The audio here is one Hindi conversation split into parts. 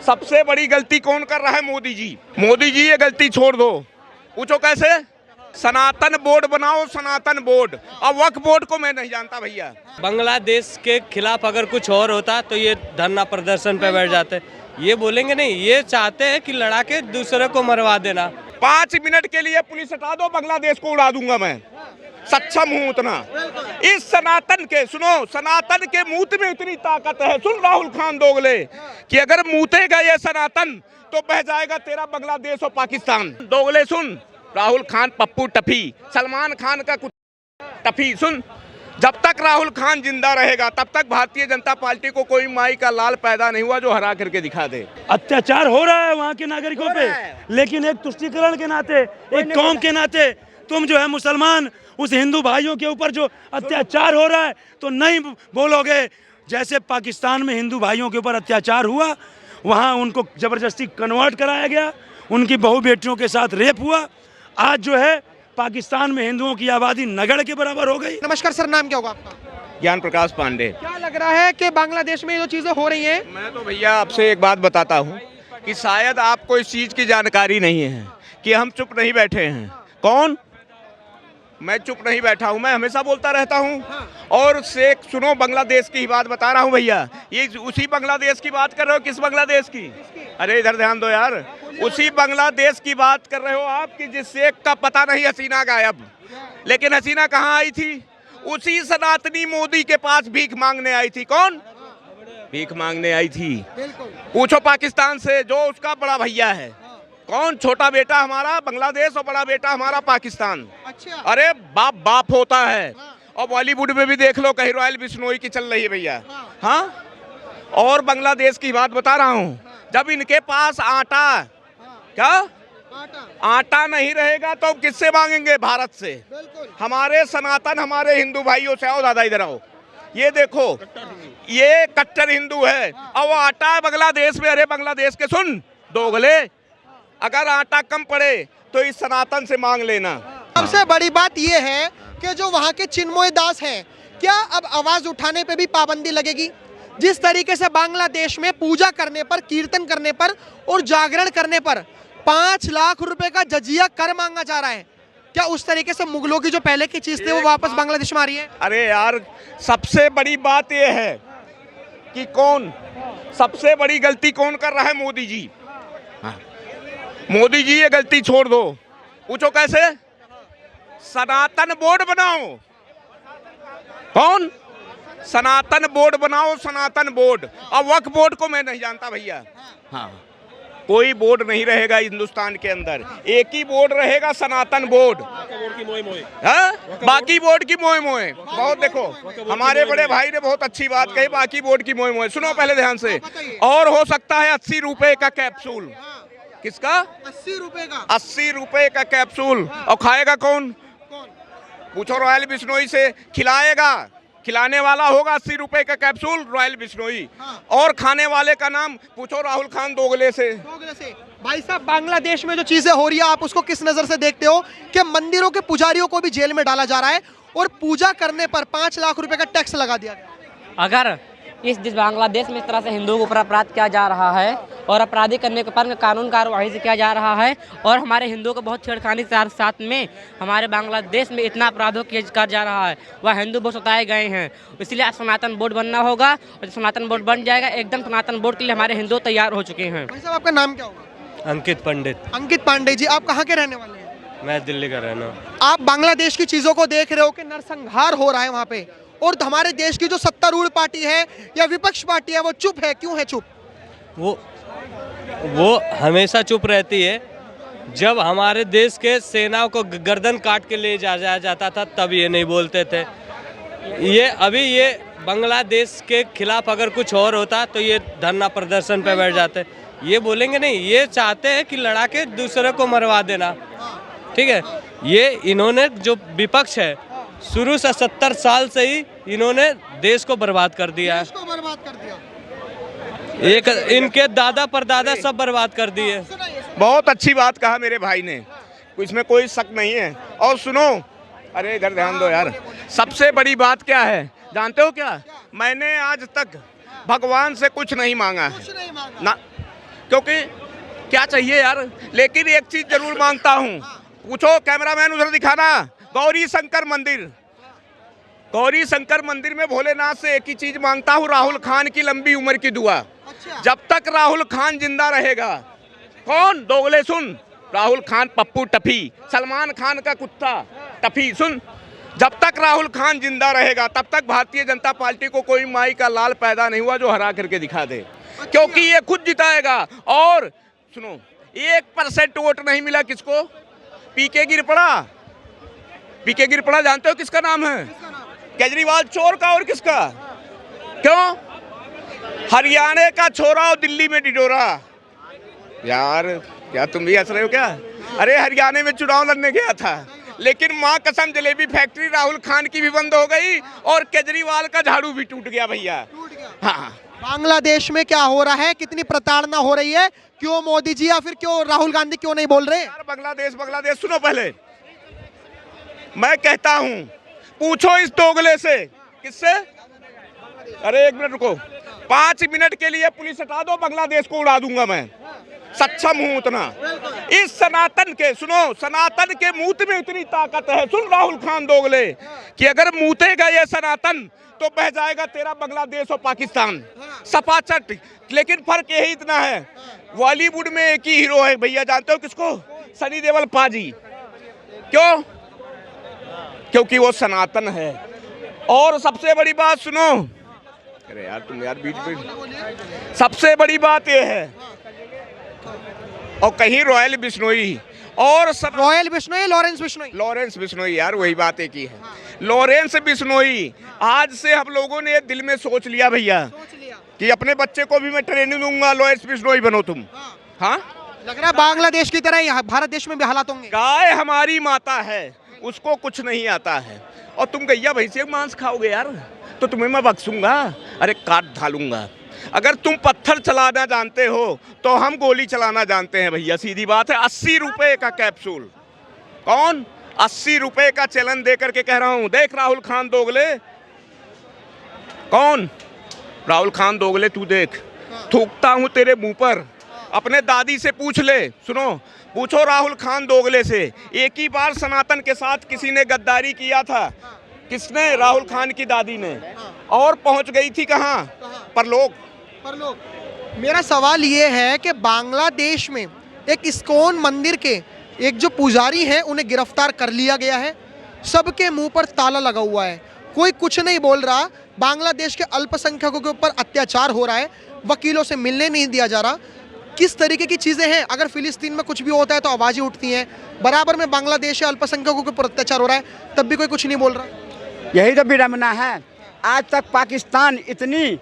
सबसे बड़ी गलती कौन कर रहा है? मोदी जी। मोदी जी ये गलती छोड़ दो। पूछो कैसे? सनातन बोर्ड बनाओ, सनातन बोर्ड। अब वक्फ बोर्ड को मैं नहीं जानता भैया। बांग्लादेश के खिलाफ अगर कुछ और होता तो ये धरना प्रदर्शन पे बैठ जाते। ये बोलेंगे नहीं, ये चाहते हैं कि लड़ा के दूसरे को मरवा देना। 5 मिनट के लिए पुलिस हटा दो, बांग्लादेश को उड़ा दूंगा मैं। सक्षम हूँ उतना। इस सनातन के, सुनो, सनातन के मूत में इतनी ताकत है। सुन राहुल खान दोगले, कि अगर मूतेगा ये सनातन तो बह जाएगा तेरा बांग्लादेश और पाकिस्तान। दोगले सुन, राहुल खान पप्पू टफी, सलमान खान का कुछ टफी। सुन, जब तक राहुल खान जिंदा रहेगा तब तक भारतीय जनता पार्टी को कोई माई का लाल पैदा नहीं हुआ जो हरा करके दिखा दे। अत्याचार हो रहा है वहाँ के नागरिकों पे, लेकिन एक तुष्टीकरण के नाते, एक कौम के नाते तुम जो है मुसलमान उस हिंदू भाइयों के ऊपर जो अत्याचार हो रहा है तो नहीं बोलोगे। जैसे पाकिस्तान में हिंदू भाइयों के ऊपर अत्याचार हुआ, वहाँ उनको जबरदस्ती कन्वर्ट कराया गया, उनकी बहू बेटियों के साथ रेप हुआ। आज जो है पाकिस्तान में हिंदुओं की आबादी नगड़ के बराबर हो गई। नमस्कार सर, नाम क्या होगा आपका? ज्ञान प्रकाश पांडे। क्या लग रहा है कि बांग्लादेश में जो चीजें हो रही हैं? मैं तो भैया आपसे एक बात बताता हूँ कि शायद आपको इस चीज की जानकारी नहीं है कि हम चुप नहीं बैठे हैं। कौन? मैं चुप नहीं बैठा हूँ, मैं हमेशा बोलता रहता हूँ। और से सुनो, बांग्लादेश की ही बात बता रहा हूँ भैया। ये उसी बांग्लादेश की बात कर रहे हो? किस बांग्लादेश की? अरे इधर ध्यान दो यार। उसी बांग्लादेश की बात कर रहे हो आप कि जिस शेख का पता नहीं हसीना गायब। लेकिन हसीना कहाँ आई थी? उसी सनातनी मोदी के पास भीख मांगने आई थी। कौन भीख मांगने आई थी? पूछो पाकिस्तान से, जो उसका बड़ा भैया है। कौन? छोटा बेटा हमारा बांग्लादेश और बड़ा बेटा हमारा पाकिस्तान। अच्छा। अरे बाप बाप होता है। और बॉलीवुड में भी देख लो, कहीं रॉयल बिश्नोई की चल रही है भैया। हाँ, और बांग्लादेश की बात बता रहा हूँ। जब इनके पास आटा, क्या आटा नहीं रहेगा तो किससे मांगेंगे? भारत से। हमारे सनातन, हमारे हिंदू भाइयों से। आओ दादा इधर आओ, ये देखो, ये कट्टर हिंदू है और वो आटा बांग्लादेश में। अरे बांग्लादेश के सुन दोगले, अगर आटा कम पड़े तो इस सनातन से मांग लेना। सबसे बड़ी बात ये है कि जो वहाँ के चिन्मय दास हैं, क्या अब आवाज उठाने पे भी पाबंदी लगेगी? जिस तरीके से बांग्लादेश में पूजा करने पर, कीर्तन करने पर और जागरण करने पर 5 लाख रुपए का जजिया कर मांगा जा रहा है, क्या उस तरीके से मुगलों की जो पहले की चीज थी वो वापस बांग्लादेश में आ रही है? अरे यार, सबसे बड़ी बात यह है कि कौन, सबसे बड़ी गलती कौन कर रहा है? मोदी जी। मोदी जी ये गलती छोड़ दो। पूछो कैसे? सनातन बोर्ड बनाओ। कौन? सनातन बोर्ड बनाओ, सनातन बोर्ड। अब वक्फ बोर्ड को मैं नहीं जानता भैया। हाँ, कोई बोर्ड नहीं रहेगा हिंदुस्तान के अंदर, एक ही बोर्ड रहेगा, सनातन बोर्ड। बाकी बोर्ड की मोए मोए बहुत। देखो, हमारे बड़े भाई ने बहुत अच्छी बात कही, बाकी बोर्ड की मोए मोए। सुनो पहले ध्यान से। और हो सकता है 80 रुपए का कैप्सूल। किसका? 80 रुपए का। 80 रुपए का कैप्सूल। और खाएगा कौन? पूछो रॉयल बिश्नोई से। खिलाएगा, खिलाने वाला होगा 80 रुपए का कैप्सूल रॉयल बिश्नोई। और खाने वाले का नाम पूछो राहुल खान दोगले से। भाई साहब, बांग्लादेश में जो चीजें हो रही है आप उसको किस नजर से देखते हो कि मंदिरों के पुजारियों को भी जेल में डाला जा रहा है और पूजा करने पर 5 लाख रुपए का टैक्स लगा दिया गया? अगर जिस बांग्लादेश में इस तरह से हिंदुओं के ऊपर अपराध किया जा रहा है और अपराधी करने के पर कानून कार्रवाई से किया जा रहा है और हमारे हिंदुओं को बहुत छेड़खानी के साथ में हमारे बांग्लादेश में इतना अपराधों किया जा रहा है, वह हिंदू बहुत सताए गए हैं। इसलिए सनातन बोर्ड बनना होगा और जब सनातन बोर्ड बन जाएगा, एकदम सनातन बोर्ड के लिए हमारे हिंदू तैयार हो चुके हैं। भाई साहब, आपका नाम क्या होगा? अंकित पंडित। अंकित पांडे जी, आप कहाँ के रहने वाले हैं? मैं दिल्ली का रहना हूँ। आप बांग्लादेश की चीजों को देख रहे हो कि नरसंहार हो रहा है वहाँ पे, और हमारे देश की जो सत्तारूढ़ पार्टी है या विपक्ष पार्टी है वो चुप है। क्यों है चुप? वो हमेशा चुप रहती है। जब हमारे देश के सेनाओं को गर्दन काट के ले जाया जाता था तब ये नहीं बोलते थे। ये बांग्लादेश के खिलाफ अगर कुछ और होता तो ये धरना प्रदर्शन पे बैठ जाते। ये बोलेंगे नहीं, ये चाहते हैं कि लड़ा के दूसरे को मरवा देना। ठीक है, ये इन्होंने जो विपक्ष है शुरू से 70 साल से ही इन्होंने देश को बर्बाद कर दिया है। एक इनके दादा परदादा सब बर्बाद कर दिए। बहुत अच्छी बात कहा मेरे भाई ने, इसमें कोई शक नहीं है। और सुनो, अरे इधर ध्यान दो यार। सबसे बड़ी बात क्या है जानते हो क्या? मैंने आज तक भगवान से कुछ नहीं मांगा है ना, क्योंकि क्या चाहिए यार। लेकिन एक चीज जरूर मांगता हूँ, पूछो कैमरामैन उधर दिखाना, गौरी शंकर मंदिर, गौरी शंकर मंदिर में भोलेनाथ से एक ही चीज मांगता हूँ, राहुल खान की लंबी उम्र की दुआ। जब तक राहुल खान जिंदा रहेगा, कौन दोगले सुन, राहुल खान पप्पू टफी, सलमान खान का कुत्ता टफी सुन, जब तक राहुल खान जिंदा रहेगा तब तक भारतीय जनता पार्टी को कोई माई का लाल पैदा नहीं हुआ जो हरा करके दिखा दे, क्योंकि ये खुद जिताएगा। और सुनो, 1% वोट नहीं मिला किसको, पीके गिर पड़ा। पीके गिर पड़ा जानते हो किसका नाम है? केजरीवाल चोर का। और किसका? क्यों? हरियाणा का छोरा और दिल्ली में डिडोरा। यार क्या तुम भी हंस रहे हो क्या? अरे हरियाणा में चुनाव लड़ने गया था, लेकिन माँ कसम जलेबी फैक्ट्री राहुल खान की भी बंद हो गई और केजरीवाल का झाड़ू भी टूट गया भैया। हाँ, बांग्लादेश में क्या हो रहा है, कितनी प्रताड़ना हो रही है, क्यों मोदी जी या फिर क्यों राहुल गांधी क्यों नहीं बोल रहे? यार बांग्लादेश सुनो, पहले मैं कहता हूँ पूछो इस दोगले से। किससे? अरे 1 मिनट रुको, 5 मिनट के लिए पुलिस हटा दो, बांग्लादेश को उड़ा दूंगा मैं, सक्षम हूं उतना। इस सनातन के, सुनो, सनातन के मूत में इतनी ताकत है, सुन राहुल खान दोगले, कि अगर मूतेगा ये सनातन तो बह जाएगा तेरा बांग्लादेश और पाकिस्तान सपाचट। लेकिन फर्क यही इतना है, बॉलीवुड में एक ही हीरो है भैया, जानते हो किसको? सनी देओल पाजी। क्यों? क्योंकि वो सनातन है। और सबसे बड़ी बात सुनो, अरे यार तुम यार बीच में, सबसे बड़ी बात ये है, और कहीं रॉयल बिश्नोई और सब, रॉयल बिश्नोई, लॉरेंस बिश्नोई यार वही बात एक ही है। लॉरेंस बिश्नोई, आज से हम लोगों ने दिल में सोच लिया भैया कि अपने बच्चे को भी मैं ट्रेनिंग दूंगा, लॉरेंस बिश्नोई बनो तुम। हाँ, लग रहा है बांग्लादेश की तरह यहाँ भारत देश में भी हालात होंगे। गाय हमारी माता है, उसको कुछ नहीं आता है, और तुम गैया भैंसे मांस खाओगे यार तो तुम्हें मैं बख्शूंगा? अरे काट ढालूंगा। अगर तुम पत्थर चलाना जानते हो तो हम गोली चलाना जानते हैं भैया, सीधी बात है। 80 रुपए का कैप्सूल, कौन? 80 रुपए का चैलेंज दे करके कह रहा हूं, देख राहुल खान दोगले, कौन? राहुल खान दोगले तू देख, थूकता हूं तेरे मुंह पर, अपने दादी से पूछ ले। सुनो, पूछो राहुल खान दोगले से, एक ही बार सनातन के साथ किसी ने गद्दारी किया था, किसने? राहुल खान की दादी ने, और पहुंच गई थी कहां? परलोक। मेरा सवाल ये है कि बांग्लादेश में एक इस्कॉन मंदिर के एक जो पुजारी हैं उन्हें गिरफ्तार कर लिया गया है, सबके मुंह पर ताला लगा हुआ है, कोई कुछ नहीं बोल रहा। बांग्लादेश के अल्पसंख्यकों के ऊपर अत्याचार हो रहा है, वकीलों से मिलने नहीं दिया जा रहा। किस तरीके की चीज़ें हैं? अगर फिलिस्तीन में कुछ भी होता है तो आवाज़ें उठती हैं, बराबर में बांग्लादेश के अल्पसंख्यकों के ऊपर अत्याचार हो रहा है, तब भी कोई कुछ नहीं बोल रहा। यही तो विडम्बना है। आज तक पाकिस्तान इतनी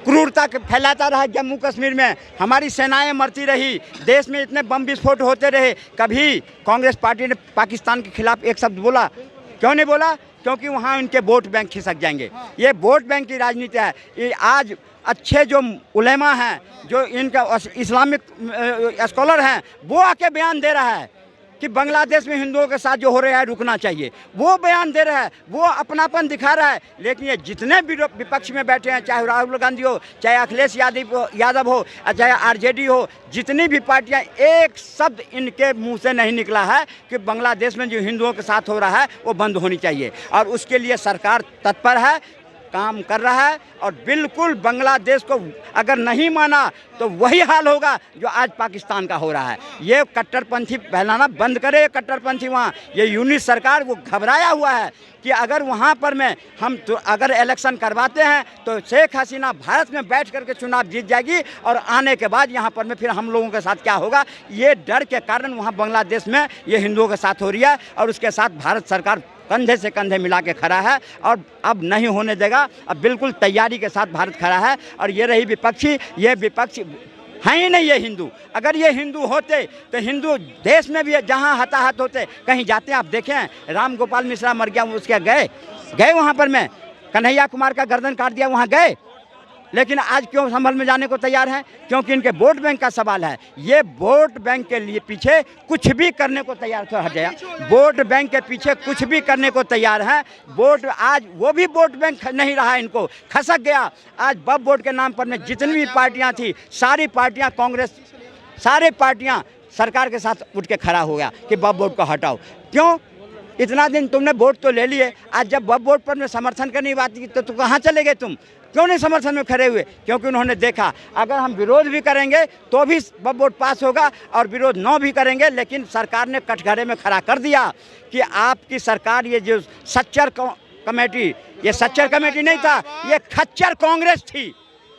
क्रूरता फैलाता रहा, जम्मू कश्मीर में हमारी सेनाएं मरती रही, देश में इतने बम विस्फोट होते रहे, कभी कांग्रेस पार्टी ने पाकिस्तान के खिलाफ एक शब्द बोला? क्यों नहीं बोला? क्योंकि वहाँ उनके वोट बैंक खिसक जाएंगे। ये वोट बैंक की राजनीति है। ये आज अच्छे जो उलेमा हैं, जो इनका इस्लामिक स्कॉलर हैं, वो आके बयान दे रहा है कि बांग्लादेश में हिंदुओं के साथ जो हो रहा है रुकना चाहिए, वो बयान दे रहा है, वो अपनापन दिखा रहा है। लेकिन ये जितने विपक्ष में बैठे हैं, चाहे राहुल गांधी हो, चाहे अखिलेश यादव हो, चाहे आरजेडी हो, जितनी भी पार्टियां, एक शब्द इनके मुंह से नहीं निकला है कि बांग्लादेश में जो हिंदुओं के साथ हो रहा है वो बंद होनी चाहिए। और उसके लिए सरकार तत्पर है, काम कर रहा है। और बिल्कुल बांग्लादेश को अगर नहीं माना तो वही हाल होगा जो आज पाकिस्तान का हो रहा है। ये कट्टरपंथी फैलाना बंद करे, कट्टरपंथी वहाँ, ये यूनिट सरकार वो घबराया हुआ है कि अगर वहाँ पर में हम तो अगर इलेक्शन करवाते हैं तो शेख हसीना भारत में बैठ करके चुनाव जीत जाएगी, और आने के बाद यहाँ पर में फिर हम लोगों के साथ क्या होगा, ये डर के कारण वहाँ बांग्लादेश में ये हिंदुओं के साथ हो रही है। और उसके साथ भारत सरकार कंधे से कंधे मिला के खड़ा है और अब नहीं होने देगा। अब बिल्कुल तैयारी के साथ भारत खड़ा है। और ये रही विपक्षी, ये विपक्षी हैं ही नहीं ये हिंदू। अगर ये हिंदू होते तो हिंदू देश में भी जहाँ हताहत होते, कहीं जाते हैं। आप देखें, राम गोपाल मिश्रा मर गया, उसके गए वहाँ पर में कन्हैया कुमार का गर्दन काट दिया, वहाँ गए। लेकिन आज क्यों संभल में जाने को तैयार हैं? क्योंकि इनके वोट बैंक का सवाल है। ये वोट बैंक के लिए पीछे कुछ भी करने को तैयार हट गया। वोट बैंक के पीछे कुछ भी करने को तैयार है। वोट आज वो भी वोट बैंक नहीं रहा, इनको खसक गया। आज बब वोट के नाम पर में जितनी भी पार्टियां थी, सारी पार्टियां, कांग्रेस, सारी पार्टियां सरकार के साथ उठ के खड़ा हो गया कि बब वोट को हटाओ। क्यों? इतना दिन तुमने वोट तो ले लिए, आज जब बब वोट पर में समर्थन करने की बात की तो कहाँ चले गए तुम? क्यों नहीं समर्थन में खड़े हुए? क्योंकि उन्होंने देखा अगर हम विरोध भी करेंगे तो भी बब वोट पास होगा और विरोध न भी करेंगे, लेकिन सरकार ने कटघरे में खड़ा कर दिया कि आपकी सरकार, ये जो सच्चर कमेटी, ये सच्चर कमेटी नहीं था, ये खच्चर कांग्रेस थी।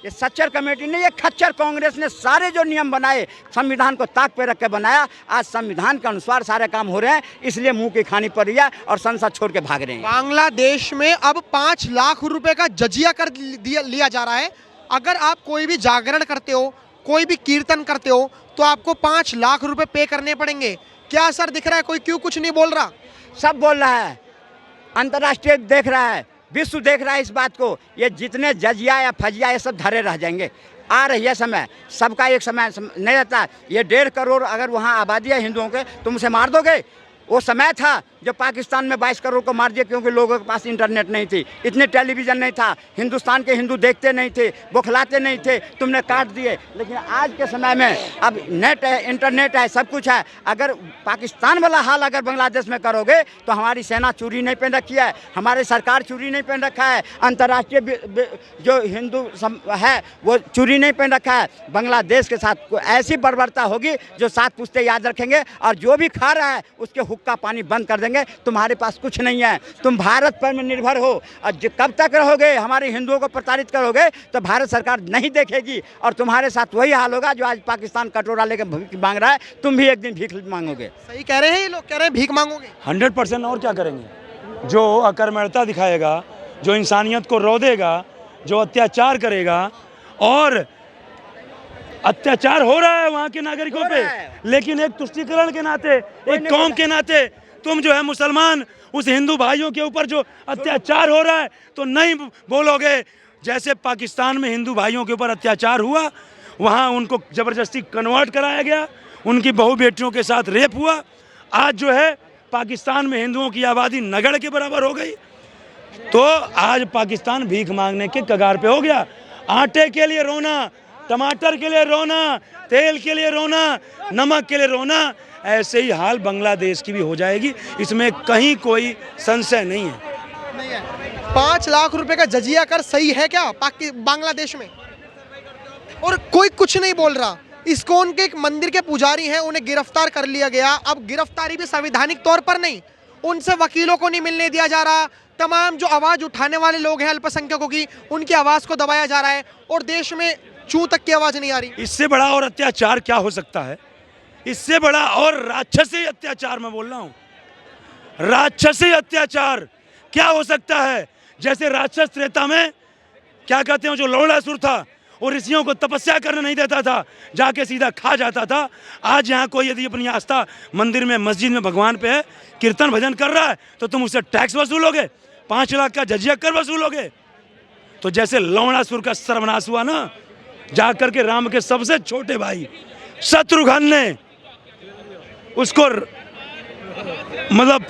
ये सच्चर कमेटी नहीं, ये खच्चर कांग्रेस ने सारे जो नियम बनाए, संविधान को ताक पे रख के बनाया। आज संविधान के अनुसार सारे काम हो रहे हैं, इसलिए मुंह की खानी पड़ रही है और संसद छोड़ के भाग रहे हैं। बांग्लादेश में अब 5 लाख रुपए का जजिया कर लिया जा रहा है। अगर आप कोई भी जागरण करते हो, कोई भी कीर्तन करते हो, तो आपको 5 लाख रुपए पे करने पड़ेंगे। क्या असर दिख रहा है? कोई क्यों कुछ नहीं बोल रहा? सब बोल रहा है, अंतर्राष्ट्रीय देख रहा है, विश्व देख रहा है इस बात को। ये जितने जजिया या फजिया ये सब धरे रह जाएंगे। आ रही है समय, सबका एक समय नहीं रहता। ये 1.5 करोड़ अगर वहाँ आबादी है हिंदुओं के, तुम उसे मार दोगे? वो समय था जो पाकिस्तान में 22 करोड़ को मार दिया, क्योंकि लोगों के पास इंटरनेट नहीं थी, इतने टेलीविज़न नहीं था, हिंदुस्तान के हिंदू देखते नहीं थे, बौखलाते नहीं थे, तुमने काट दिए। लेकिन आज के समय में अब नेट है, इंटरनेट है, सब कुछ है। अगर पाकिस्तान वाला हाल अगर बांग्लादेश में करोगे तो हमारी सेना चूड़ी नहीं पहन रखी है, हमारी सरकार चूड़ी नहीं पहन रखा है, अंतर्राष्ट्रीय जो हिंदू है वो चूड़ी नहीं पहन रखा है। बांग्लादेश के साथ ऐसी बर्बरता होगी जो 7 पुश्ते याद रखेंगे, और जो भी खा रहा है उसके हुक्का पानी बंद कर देंगे। तुम्हारे पास कुछ नहीं है, तुम भारत पर में निर्भर हो। और कब तक रहोगे हमारे हिंदुओं को प्रताड़ित करोगे तो भारत सरकार नहीं देखेगी, और तुम्हारे साथ वही हाल होगा जो आज पाकिस्तान कटोरा लेकर भीख मांग रहा है, तुम भी एक दिन भीख मांगोगे। सही कह रहे हैं ये लोग, कह रहे हैं भीख मांगोगे। 100%। और क्या करेंगे? जो अकर्मण्यता दिखाएगा, जो इंसानियत को रो देगा, जो अत्याचार करेगा, और अत्याचार हो रहा है वहाँ के नागरिकों पे, लेकिन एक तुष्टीकरण के नाते, एक कौम के नाते तुम जो है मुसलमान, उस हिंदू भाइयों के ऊपर जो अत्याचार हो रहा है तो नहीं बोलोगे। जैसे पाकिस्तान में हिंदू भाइयों के ऊपर अत्याचार हुआ, वहाँ उनको ज़बरदस्ती कन्वर्ट कराया गया, उनकी बहू बेटियों के साथ रेप हुआ। आज जो है पाकिस्तान में हिंदुओं की आबादी नगड़ के बराबर हो गई, तो आज पाकिस्तान भीख मांगने के कगार पे हो गया। आटे के लिए रोना, टमाटर के लिए रोना, तेल के लिए रोना, नमक के लिए रोना, ऐसे ही हाल बांग्लादेश की भी हो जाएगी, इसमें कहीं कोई संशय नहीं है। 5 लाख रुपए का जजिया कर सही है क्या बांग्लादेश में? और कोई कुछ नहीं बोल रहा। इस्कॉन के एक मंदिर के पुजारी हैं, उन्हें गिरफ्तार कर लिया गया। अब गिरफ्तारी भी संवैधानिक तौर पर नहीं, उनसे वकीलों को नहीं मिलने दिया जा रहा। तमाम जो आवाज़ उठाने वाले लोग हैं अल्पसंख्यकों की, उनकी आवाज़ को दबाया जा रहा है, और देश में चू तक की आवाज़ नहीं आ रही। इससे बड़ा और अत्याचार क्या हो सकता है? इससे बड़ा और राक्षसी अत्याचार मैं बोल रहा हूँ, राक्षसी अत्याचार क्या हो सकता है? जैसे राक्षस त्रेता में क्या कहते हैं, जो लौड़ासुर था और ऋषियों को तपस्या करने नहीं देता था, जाके सीधा खा जाता था। आज यहाँ कोई यदि अपनी आस्था मंदिर में, मस्जिद में भगवान पे है, कीर्तन भजन कर रहा है, तो तुम उससे टैक्स वसूलोगे, 5 लाख का जजिया कर वसूलोगे। तो जैसे लौड़ासुर का सर्वनाश हुआ ना, जाकर के राम के सबसे छोटे भाई शत्रुघ्न ने उसको मतलब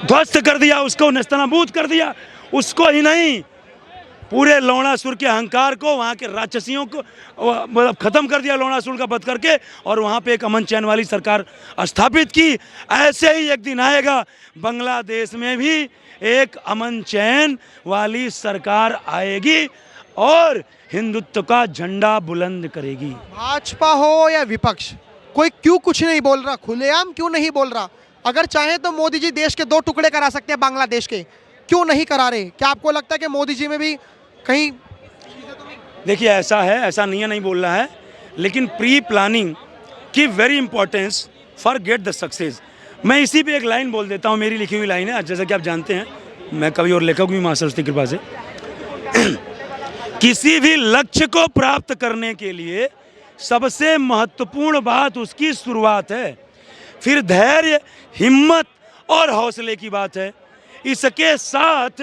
ध्वस्त कर दिया, उसको नेस्तनाबूद कर दिया। उसको ही नहीं, पूरे लौड़ासुर के अहंकार को, वहाँ के राक्षसियों को मतलब ख़त्म कर दिया लौड़ासुर का वध करके, और वहाँ पे एक अमन चैन वाली सरकार स्थापित की। ऐसे ही एक दिन आएगा बांग्लादेश में भी एक अमन चैन वाली सरकार आएगी और हिंदुत्व का झंडा बुलंद करेगी। भाजपा हो या विपक्ष, कोई क्यों कुछ नहीं बोल रहा? खुलेआम क्यों नहीं बोल रहा? अगर चाहे तो मोदी जी देश के 2 टुकड़े करा सकते हैं बांग्लादेश के, क्यों नहीं करा रहे? क्या आपको लगता है कि मोदी जी में भी कहीं? देखिए ऐसा है, ऐसा नहीं बोल रहा है, लेकिन प्री प्लानिंग की very importance for get the success. मैं इसी पे एक लाइन बोल देता हूँ, मेरी लिखी हुई लाइन है, जैसा कि आप जानते हैं मैं कवि और लेखक भी, मां सरस्वती की कृपा से। किसी भी लक्ष्य को प्राप्त करने के लिए सबसे महत्वपूर्ण बात उसकी शुरुआत है, फिर धैर्य, हिम्मत और हौसले की बात है। इसके साथ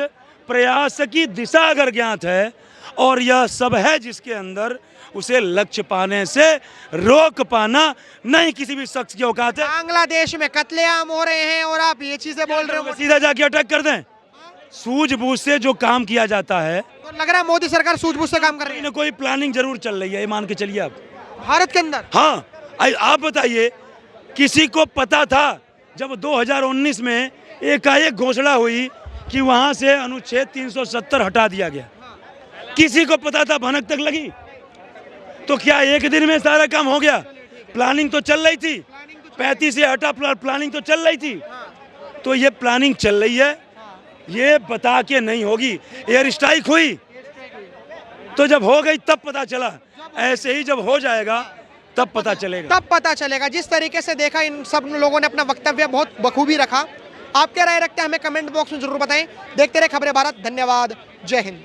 प्रयास की दिशा अगर ज्ञात है और यह सब है जिसके अंदर उसे लक्ष्य पाने से रोक पाना नहीं किसी भी शख्स की औकात है। बांग्लादेश में कत्लेआम हो रहे हैं और आप ये चीजें बोल रहे हो, सीधा जाके अटैक कर दें। सूझबूझ से जो काम किया जाता है, तो लग रहा है मोदी सरकार सूझबूझ से काम कर रही कोई न कोई प्लानिंग जरूर चल रही है, ये मान के चलिए आप। है भारत के अंदर। हाँ, आप बताइए, किसी को पता था जब 2019 में एकाएक घोषणा हुई कि वहां से अनुच्छेद 370 हटा दिया गया, किसी को पता था? भनक तक लगी? तो क्या एक दिन में सारा काम हो गया? प्लानिंग तो चल रही थी, 35 से हटा, प्लानिंग तो चल रही थी। तो ये प्लानिंग चल रही है, ये बता के नहीं होगी। एयर स्ट्राइक हुई तो जब हो गई तब पता चला, ऐसे ही जब हो जाएगा तब पता चलेगा। तब पता चलेगा। जिस तरीके से देखा, इन सब लोगों ने अपना वक्तव्य बहुत बखूबी रखा। आप क्या राय रखते हैं हमें कमेंट बॉक्स में जरूर बताएं। देखते रहे खबरें भारत। धन्यवाद। जय हिंद।